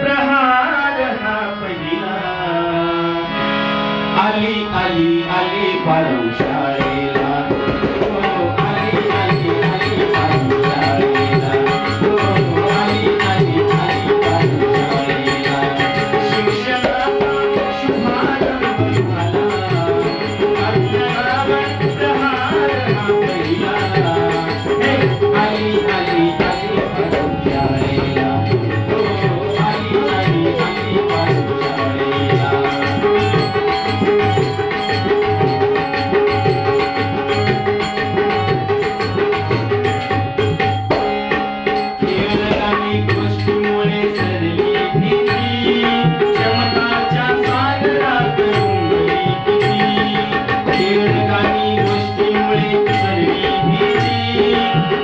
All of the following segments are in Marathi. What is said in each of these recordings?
प्रहार हा पहिला आली आली आली पारू शाळेला हो आली आली आली पारू शाळेला हो आली आली आली पारू शाळेला शिक्षणाचा शुभारंभ झाला अज्ञानावर प्रहार हा पहिला हे आली आली आली पारू शाळेला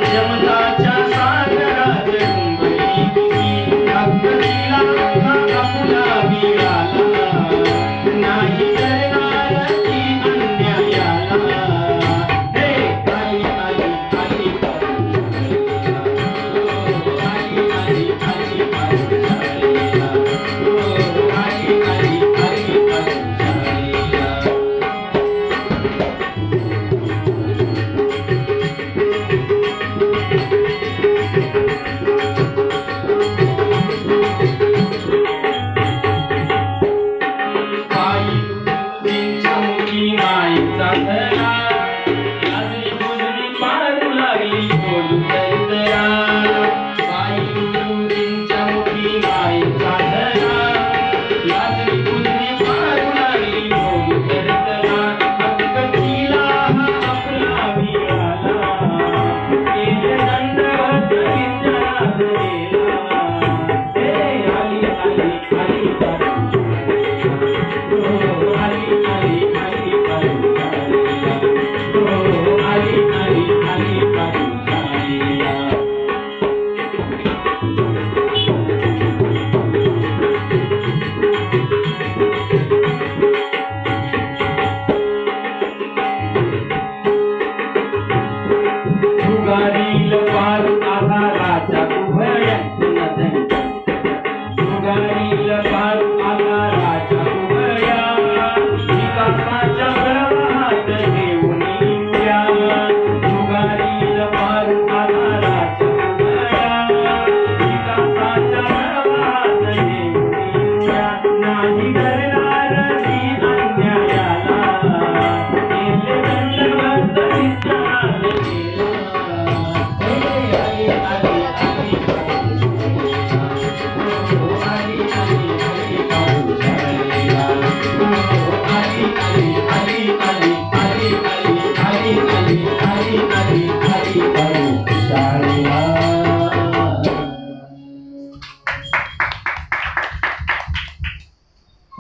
जमताच्या सागरात रुंबली